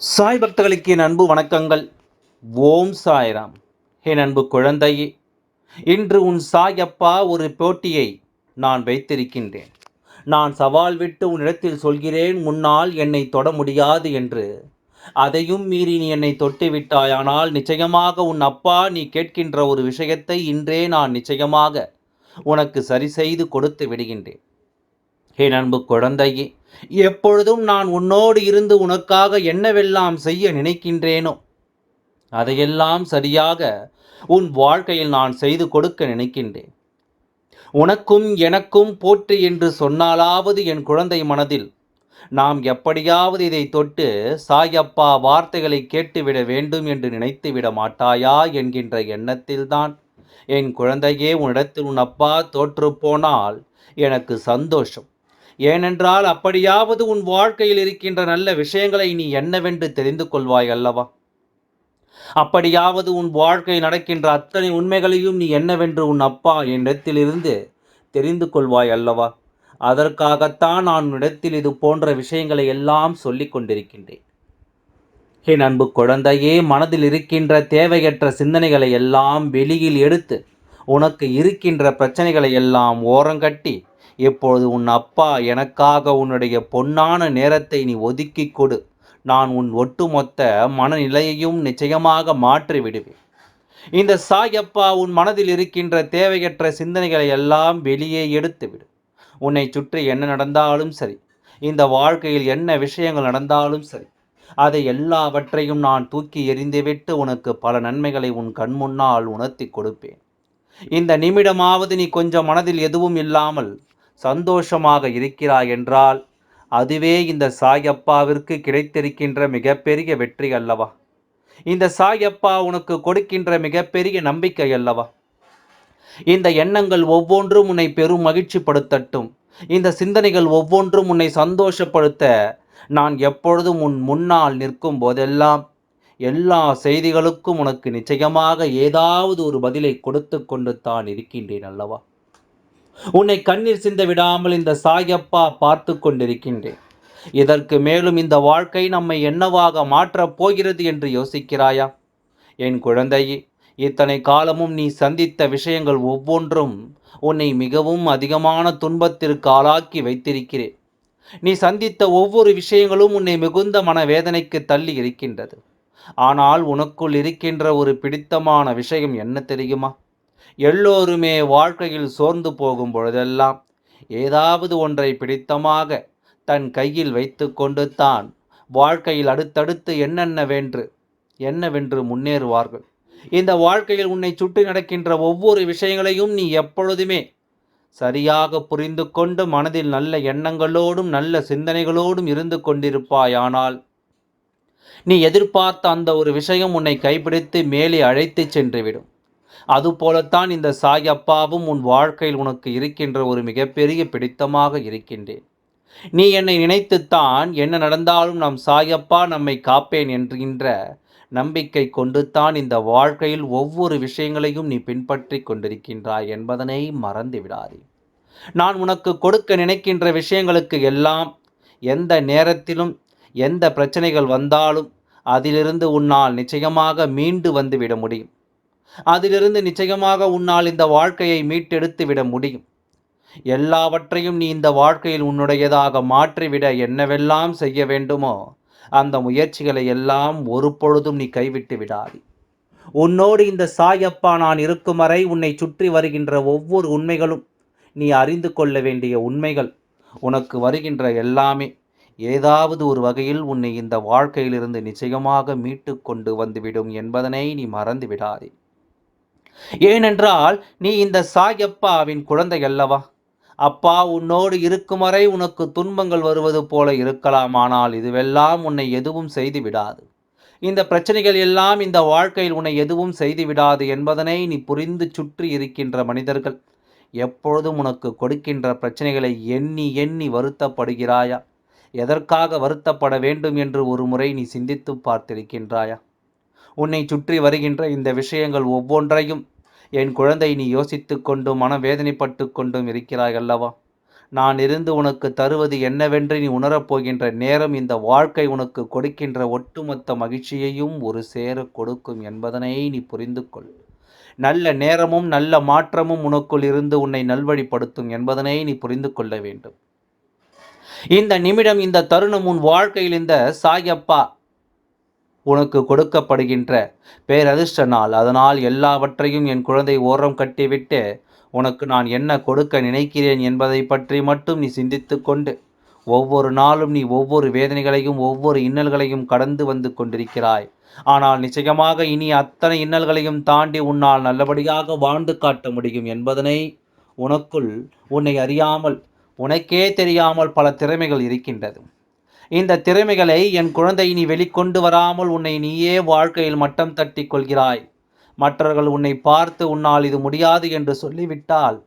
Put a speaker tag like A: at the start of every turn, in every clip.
A: சாய் பக்தர்களுக்கு என் அன்பு வணக்கங்கள். ஓம் சாய்ராம். என் அன்பு குழந்தையே, இன்று உன் சாய் அப்பா ஒரு போட்டியை நான் வைத்திருக்கின்றேன். நான் சவால் விட்டு உன்னிடத்தில் சொல்கிறேன், முன்னால் என்னை தொட முடியாது என்று. அதையும் மீறி நீ என்னை தொட்டு விட்டாயானால் நிச்சயமாக உன் அப்பா நீ கேட்கின்ற ஒரு விஷயத்தை இன்றே நான் நிச்சயமாக உனக்கு சரி செய்து கொடுத்து விடுகின்றேன். என் அன்பு குழந்தையே, எப்பொழுதும் நான் உன்னோடு இருந்து உனக்காக என்னவெல்லாம் செய்ய நினைக்கின்றேனோ அதையெல்லாம் சரியாக உன் வாழ்க்கையில் நான் செய்து கொடுக்க நினைக்கின்றேன். உனக்கும் எனக்கும் போற்றி என்று சொன்னாலாவது என் குழந்தை மனதில் நாம் எப்படியாவது இதை தொட்டு சாயப்பா வார்த்தைகளை கேட்டுவிட வேண்டும் என்று நினைத்து விட மாட்டாயா என்கின்ற எண்ணத்தில்தான் என் குழந்தையே உன்னிடத்தில் உன் அப்பா தோற்று போனால் எனக்கு சந்தோஷம். ஏனென்றால் அப்படியாவது உன் வாழ்க்கையில் இருக்கின்ற நல்ல விஷயங்களை நீ என்னவென்று தெரிந்து கொள்வாய் அல்லவா? அப்படியாவது உன் வாழ்க்கையில் நடக்கின்ற அத்தனை உண்மைகளையும் நீ என்னவென்று உன் அப்பா என்னிடத்திலிருந்து தெரிந்து கொள்வாய் அல்லவா? அதற்காகத்தான் நான் உன்னிடத்தில் இது போன்ற விஷயங்களை எல்லாம் சொல்லிக் கொண்டிருக்கின்றேன். என் அன்பு குழந்தையே, மனதில் இருக்கின்ற தேவையற்ற சிந்தனைகளை எல்லாம் வெளியில் எடுத்து உனக்கு இருக்கின்ற பிரச்சனைகளை எல்லாம் ஓரங்கட்டி இப்பொழுது உன் அப்பா எனக்காக உன்னுடைய பொன்னான நேரத்தை நீ ஒதுக்கி கொடு. நான் உன் ஒட்டுமொத்த மனநிலையையும் நிச்சயமாக மாற்றி விடுவேன். இந்த சாயப்பா உன் மனதில் இருக்கின்ற தேவையற்ற சிந்தனைகளை எல்லாம் வெளியே எடுத்துவிடு. உன்னை சுற்றி என்ன நடந்தாலும் சரி, இந்த வாழ்க்கையில் என்ன விஷயங்கள் நடந்தாலும் சரி, அதை எல்லாவற்றையும் நான் தூக்கி எறிந்துவிட்டு உனக்கு பல நன்மைகளை உன் கண் முன்னால் உணர்த்தி கொடுப்பேன். இந்த நிமிடமாவது நீ கொஞ்சம் மனதில் எதுவும் இல்லாமல் சந்தோஷமாக இருக்கிறாய் என்றால் அதுவே இந்த சாயப்பாவிற்கு கிடைத்திருக்கின்ற மிகப்பெரிய வெற்றி அல்லவா? இந்த சாயப்பா உனக்கு கொடுக்கின்ற மிகப்பெரிய நம்பிக்கை அல்லவா? இந்த எண்ணங்கள் ஒவ்வொன்றும் உன்னை பெரும் மகிழ்ச்சிப்படுத்தட்டும். இந்த சிந்தனைகள் ஒவ்வொன்றும் உன்னை சந்தோஷப்படுத்த நான் எப்பொழுதும் உன் முன்னால் நிற்கும் போதெல்லாம் எல்லா செய்திகளுக்கும் உனக்கு நிச்சயமாக ஏதாவது ஒரு பதிலை கொடுத்து கொண்டு தான் இருக்கின்றேன் அல்லவா? உன்னை கண்ணீர் சிந்த விடாமல் இந்த சாயப்பா பார்த்து கொண்டிருக்கின்றேன். இதற்கு மேலும் இந்த வாழ்க்கை நம்மை என்னவாக மாற்றப் போகிறது என்று யோசிக்கிறாயா? என் குழந்தையே, இத்தனை காலமும் நீ சந்தித்த விஷயங்கள் ஒவ்வொன்றும் உன்னை மிகவும் அதிகமான துன்பத்திற்கு ஆளாக்கி வைத்திருக்கிறேன். நீ சந்தித்த ஒவ்வொரு விஷயங்களும் உன்னை மிகுந்த மனவேதனைக்கு தள்ளி இருக்கின்றது. ஆனால் உனக்குள் இருக்கின்ற ஒரு பிடித்தமான விஷயம் என்ன தெரியுமா? எல்லோருமே வாழ்க்கையில் சோர்ந்து போகும் பொழுதெல்லாம் ஏதாவது ஒன்றை பிடித்தமாக தன் கையில் வைத்து கொண்டு தான் வாழ்க்கையில் அடுத்தடுத்து என்னவென்று முன்னேறுவார்கள். இந்த வாழ்க்கையில் உன்னை சுற்றி நடக்கின்ற ஒவ்வொரு விஷயங்களையும் நீ எப்பொழுதுமே சரியாக புரிந்து கொண்டு மனதில் நல்ல எண்ணங்களோடும் நல்ல சிந்தனைகளோடும் இருந்து கொண்டிருப்பாயானால் நீ எதிர்பார்த்த அந்த ஒரு விஷயம் உன்னை கைப்பிடித்து மேலே அழைத்து சென்றுவிடும். அதுபோலத்தான் இந்த சாயப்பாவும் உன் வாழ்க்கையில் உனக்கு இருக்கின்ற ஒரு மிகப்பெரிய பிடித்தமாக இருக்கின்றேன். நீ என்னை நினைத்துத்தான் என்ன நடந்தாலும் நம் சாயப்பா நம்மை காப்பேன் என்கின்ற நம்பிக்கை கொண்டு தான் இந்த வாழ்க்கையில் ஒவ்வொரு விஷயங்களையும் நீ பின்பற்றி கொண்டிருக்கின்றாய் என்பதனை மறந்து விடாதே. நான் உனக்கு கொடுக்க நினைக்கின்ற விஷயங்களுக்கு எல்லாம் எந்த நேரத்திலும் எந்த பிரச்சனைகள் வந்தாலும் அதிலிருந்து உன்னால் நிச்சயமாக மீண்டு வந்துவிட முடியும். அதிலிருந்து நிச்சயமாக உன்னால் இந்த வாழ்க்கையை மீட்டெடுத்து விட முடியும். எல்லாவற்றையும் நீ இந்த வாழ்க்கையில் உன்னுடையதாக மாற்றிவிட என்னவெல்லாம் செய்ய வேண்டுமோ அந்த முயற்சிகளை எல்லாம் ஒரு பொழுதும் நீ கைவிட்டு விடாதே. உன்னோடு இந்த சாயப்பா நான் இருக்கும் வரை உன்னை சுற்றி வருகின்ற ஒவ்வொரு உண்மைகளும் நீ அறிந்து கொள்ள வேண்டிய உண்மைகள். உனக்கு வருகின்ற எல்லாமே ஏதாவது ஒரு வகையில் உன்னை இந்த வாழ்க்கையிலிருந்து நிச்சயமாக மீட்டு கொண்டு வந்துவிடும் என்பதனை நீ மறந்து விடாதே. ஏனென்றால் நீ இந்த சாயப்பாவின் குழந்தை அல்லவா? அப்பா உன்னோடு இருக்கும் வரை உனக்கு துன்பங்கள் வருவது போல இருக்கலாம், ஆனால் இதுவெல்லாம் உன்னை எதுவும் செய்து விடாது. இந்த பிரச்சனைகள் எல்லாம் இந்த வாழ்க்கையில் உன்னை எதுவும் செய்து விடாது என்பதனை நீ புரிந்து சுற்றி இருக்கின்ற மனிதர்கள் எப்பொழுதும் உனக்கு கொடுக்கின்ற பிரச்சனைகளை எண்ணி எண்ணி வருத்தப்படுகிறாயா? எதற்காக வருத்தப்பட வேண்டும் என்று ஒரு முறை நீ சிந்தித்து பார்த்திருக்கின்றாயா? உன்னை சுற்றி வருகின்ற இந்த விஷயங்கள் ஒவ்வொன்றையும் என் குழந்தை நீ யோசித்து கொண்டும் மனவேதனைப்பட்டு கொண்டும் இருக்கிறாய் அல்லவா? நான் இருந்து உனக்கு தருவது என்னவென்று நீ உணரப்போகின்ற நேரம் இந்த வாழ்க்கை உனக்கு கொடுக்கின்ற ஒட்டுமொத்த மகிழ்ச்சியையும் ஒரு சேர கொடுக்கும் என்பதனை நீ புரிந்து கொள். நல்ல நேரமும் நல்ல மாற்றமும் உனக்குள் இருந்து உன்னை நல்வழிப்படுத்தும் என்பதனை நீ புரிந்து கொள்ள வேண்டும். இந்த நிமிடம், இந்த தருணம் உன் வாழ்க்கையில் இந்த சாயப்பா உனக்கு கொடுக்கப்படுகின்ற பேரதிர்ஷ்ட நாள். அதனால் எல்லாவற்றையும் என் குழந்தை ஓரம் கட்டிவிட்டு உனக்கு நான் என்ன கொடுக்க நினைக்கிறேன் என்பதை பற்றி மட்டும் நீ சிந்தித்து கொண்டு, ஒவ்வொரு நாளும் நீ ஒவ்வொரு வேதனைகளையும் ஒவ்வொரு இன்னல்களையும் கடந்து வந்து கொண்டிருக்கிறாய். ஆனால் நிச்சயமாக இனி அத்தனை இன்னல்களையும் தாண்டி உன்னால் நல்லபடியாக வாழ்ந்து காட்ட முடியும் என்பதனை உனக்குள் உன்னை அறியாமல், உனக்கே தெரியாமல் பல திறமைகள் இருக்கின்றது. இந்த திறமைகளை என் குழந்தை நீ வெளிக்கொண்டு வராமல் உன்னை நீயே வாழ்க்கையில் மட்டம் தட்டி கொள்கிறாய். மற்றவர்கள் உன்னை பார்த்து உன்னால் இது முடியாது என்று சொல்லிவிட்டால்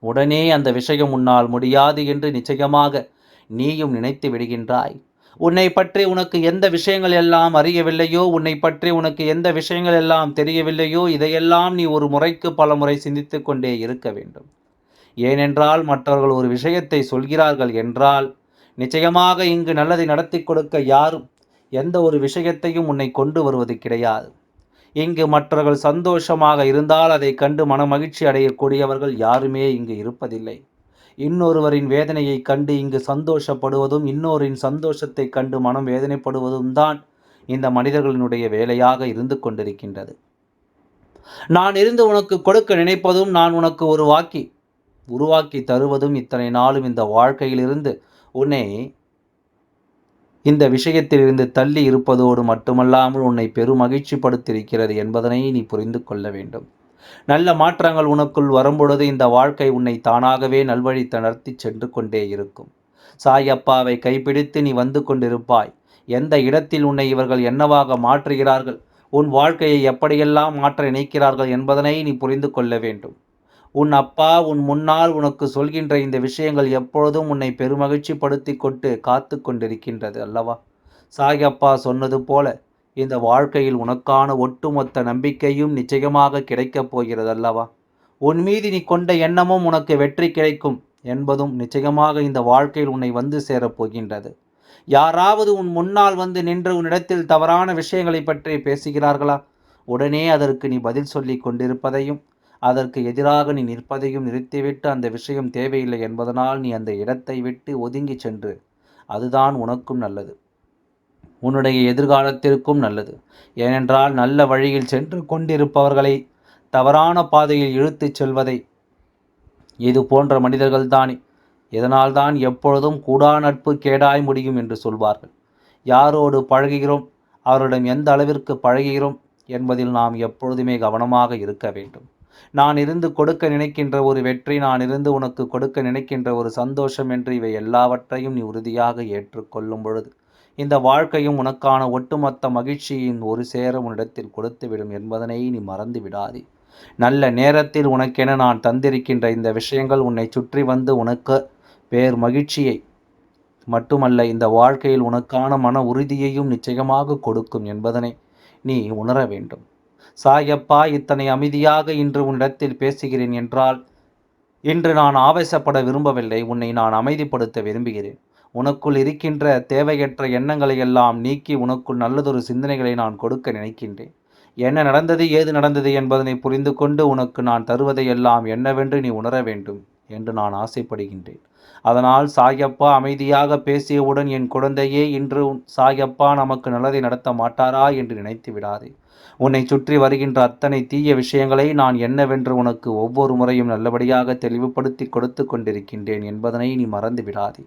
A: உடனே அந்த விஷயம் உன்னால் முடியாது என்று நிச்சயமாக நீயும் நினைத்து விடுகின்றாய். உன்னை பற்றி உனக்கு எந்த விஷயங்கள் எல்லாம் அறியவில்லையோ, உன்னை பற்றி உனக்கு எந்த விஷயங்கள் எல்லாம் தெரியவில்லையோ, இதையெல்லாம் நீ ஒரு முறைக்கு பல முறை சிந்தித்து கொண்டே இருக்க வேண்டும். ஏனென்றால் மற்றவர்கள் ஒரு விஷயத்தை சொல்கிறார்கள் என்றால் நிச்சயமாக இங்கு நல்லதை நடத்தி கொடுக்க யாரும் எந்த ஒரு விஷயத்தையும் உன்னை கொண்டு வருவது கிடையாது. இங்கு மற்றவர்கள் சந்தோஷமாக இருந்தால் அதை கண்டு மனமகிழ்ச்சி அடையக்கூடியவர்கள் யாருமே இங்கு இருப்பதில்லை. இன்னொருவரின் வேதனையை கண்டு இங்கு சந்தோஷப்படுவதும், இன்னொருவரின் சந்தோஷத்தை கண்டு மனம் வேதனைப்படுவதும் தான் இந்த மனிதர்களினுடைய வேலையாக இருந்து கொண்டிருக்கின்றது. நான் இருந்து உனக்கு கொடுக்க நினைப்பதும், நான் உனக்கு ஒரு உருவாக்கி தருவதும் இத்தனை நாளும் இந்த வாழ்க்கையிலிருந்து உன்னை இந்த விஷயத்திலிருந்து தள்ளி இருப்பதோடு மட்டுமல்லாமல் உன்னை பெருமகிழ்ச்சி படுத்திருக்கிறது என்பதனை நீ புரிந்து கொள்ள வேண்டும். நல்ல மாற்றங்கள் உனக்குள் வரும்பொழுது இந்த வாழ்க்கை உன்னை தானாகவே நல்வழி நடத்தி சென்று கொண்டே இருக்கும். சாயப்பாவை கைப்பிடித்து நீ வந்து கொண்டிருப்பாய். எந்த இடத்தில் உன்னை இவர்கள் என்னவாக மாற்றுகிறார்கள், உன் வாழ்க்கையை எப்படியெல்லாம் மாற்ற நினைக்கிறார்கள் என்பதனை நீ புரிந்து கொள்ள வேண்டும். உன் அப்பா உன் முன்னால் உனக்கு சொல்கின்ற இந்த விஷயங்கள் எப்பொழுதும் உன்னை பெருமகிழ்ச்சி படுத்தி கொண்டு காத்து கொண்டிருக்கின்றது அல்லவா? சாயப்பா சொன்னது போல இந்த வாழ்க்கையில் உனக்கான ஒட்டுமொத்த நம்பிக்கையும் நிச்சயமாக கிடைக்கப் போகிறது அல்லவா? உன் மீது நீ கொண்ட எண்ணமும் உனக்கு வெற்றி கிடைக்கும் என்பதும் நிச்சயமாக இந்த வாழ்க்கையில் உன்னை வந்து சேரப்போகின்றது. யாராவது உன் முன்னால் வந்து நின்று உன்னிடத்தில் தவறான விஷயங்களை பற்றி பேசுகிறார்களா? உடனே அதற்கு நீ பதில் சொல்லி கொண்டிருப்பதையும், அதற்கு எதிராக நீ நிற்பதையும் நிறுத்திவிட்டு அந்த விஷயம் தேவையில்லை என்பதனால் நீ அந்த இடத்தை விட்டு ஒதுங்கி சென்று, அதுதான் உனக்கும் நல்லது, உன்னுடைய எதிர்காலத்திற்கும் நல்லது. ஏனென்றால் நல்ல வழியில் சென்று கொண்டிருப்பவர்களை தவறான பாதையில் இழுத்துச் செல்வதை இது போன்ற மனிதர்கள்தானே. இதனால்தான் எப்பொழுதும் கூடா நட்பு கேடாய் முடியும் என்று சொல்வார்கள். யாரோடு பழகுகிறோம், அவரிடம் எந்த அளவிற்கு பழகுகிறோம் என்பதில் நாம் எப்பொழுதுமே கவனமாக இருக்க வேண்டும். நான் இருந்து கொடுக்க நினைக்கின்ற ஒரு வெற்றி, நான் இருந்து உனக்கு கொடுக்க நினைக்கின்ற ஒரு சந்தோஷம் என்று இவை எல்லாவற்றையும் நீ உறுதியாக ஏற்றுக்கொள்ளும் பொழுது இந்த வாழ்க்கையும் உனக்கான ஒட்டுமொத்த மகிழ்ச்சியின் ஒரு சேர உன்னிடத்தில் கொடுத்துவிடும் என்பதனை நீ மறந்து விடாதே. நல்ல நேரத்தில் உனக்கென நான் தந்திருக்கின்ற இந்த விஷயங்கள் உன்னை சுற்றி வந்து உனக்கு பேர் மகிழ்ச்சியை மட்டுமல்ல, இந்த வாழ்க்கையில் உனக்கான மன உறுதியையும் நிச்சயமாக கொடுக்கும் என்பதனை நீ உணர வேண்டும். சாயப்பா இத்தனை அமைதியாக இன்று உன்னிடத்தில் பேசுகிறேன் என்றால் இன்று நான் ஆவேசப்பட விரும்பவில்லை, உன்னை நான் அமைதிப்படுத்த விரும்புகிறேன். உனக்குள் இருக்கின்ற தேவையற்ற எண்ணங்களை எல்லாம் நீக்கி உனக்குள் நல்லதொரு சிந்தனைகளை நான் கொடுக்க நினைக்கின்றேன். என்ன நடந்தது, ஏது நடந்தது என்பதனை புரிந்து கொண்டு உனக்கு நான் தருவதையெல்லாம் என்னவென்று நீ உணர வேண்டும் என்று நான் ஆசைப்படுகின்றேன். அதனால் சாயப்பா அமைதியாக பேசியவுடன் என் குழந்தையே, இன்று சாயப்பா நமக்கு நல்லதை நடத்த மாட்டாரா என்று நினைத்து விடாதே. உன்னை சுற்றி வருகின்ற அத்தனை தீய விஷயங்களை நான் என்னவென்று உனக்கு ஒவ்வொரு முறையும் நல்லபடியாக தெளிவுபடுத்தி கொடுத்து கொண்டிருக்கின்றேன் என்பதனை நீ மறந்து விடாதே.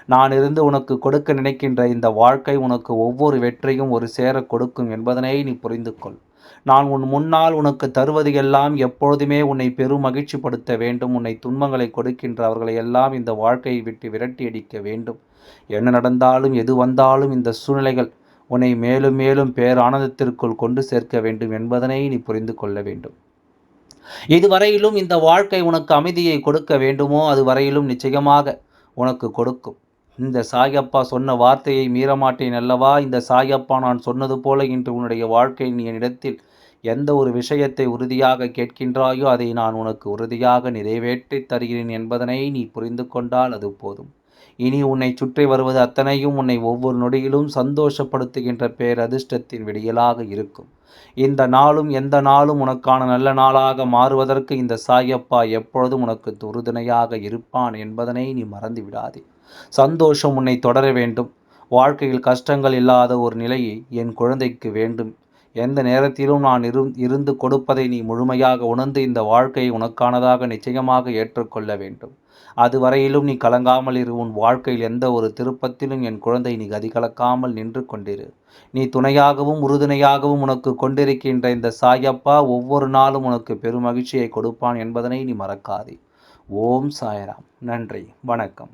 A: நான் இருந்து உனக்கு கொடுக்க நினைக்கின்ற இந்த வாழ்க்கை உனக்கு ஒவ்வொரு வெற்றியும் ஒரு சேர கொடுக்கும் என்பதனை நீ புரிந்து கொள். நான் உன் முன்னால் உனக்கு தருவது எல்லாம் எப்பொழுதுமே உன்னை பெரும் மகிழ்ச்சிப்படுத்த வேண்டும். உன்னை துன்பங்களை கொடுக்கின்ற அவர்களை எல்லாம் இந்த வாழ்க்கையை விட்டு விரட்டி அடிக்க வேண்டும். என்ன நடந்தாலும் எது வந்தாலும் இந்த சூழ்நிலைகள் உன்னை மேலும் மேலும் பேரானந்தத்திற்குள் கொண்டு சேர்க்க வேண்டும் என்பதனை நீ புரிந்து கொள்ள வேண்டும். இதுவரையிலும் இந்த வாழ்க்கை உனக்கு அமைதியை கொடுக்க வேண்டுமோ அதுவரையிலும் நிச்சயமாக உனக்கு கொடுக்கும். இந்த சாயப்பா சொன்ன வார்த்தையை மீறமாட்டேன் அல்லவா? இந்த சாயப்பா நான் சொன்னது போல இன்று உன்னுடைய வாழ்க்கை நீ என்னிடத்தில் எந்த ஒரு விஷயத்தை உறுதியாக கேட்கின்றாயோ அதை நான் உனக்கு உறுதியாக நிறைவேற்றித் தருகிறேன் என்பதனை நீ புரிந்து கொண்டால் அது போதும். இனி உன்னை சுற்றி வருவது அத்தனையும் உன்னை ஒவ்வொரு நொடியிலும் சந்தோஷப்படுத்துகின்ற பேரதிர்ஷ்டத்தின் விடியலாக இருக்கும். இந்த நாளும் எந்த நாளும் உனக்கான நல்ல நாளாக மாறுவதற்கு இந்த சாயப்பா எப்பொழுதும் உனக்கு உறுதுணையாக இருப்பான் என்பதனை நீ மறந்து விடாதே. சந்தோஷம் உன்னை தொடர வேண்டும். வாழ்க்கையில் கஷ்டங்கள் இல்லாத ஒரு நிலையை என் குழந்தைக்கு வேண்டும். எந்த நேரத்திலும் நான் இருந்து கொடுப்பதை நீ முழுமையாக உணர்ந்து இந்த வாழ்க்கையை உனக்கானதாக நிச்சயமாக ஏற்றுக்கொள்ள வேண்டும். அதுவரையிலும் நீ கலங்காமல் இரு. உன் வாழ்க்கையில் எந்த ஒரு திருப்பத்திலும் என் குழந்தை நீ கதி கலக்காமல் நின்று கொண்டிரு. நீ துணையாகவும் உறுதுணையாகவும் உனக்கு கொண்டிருக்கின்ற இந்த சாயப்பா ஒவ்வொரு நாளும் உனக்கு பெரும் மகிழ்ச்சியை கொடுப்பான் என்பதனை நீ மறக்காதே. ஓம் சாய்ராம். நன்றி. வணக்கம்.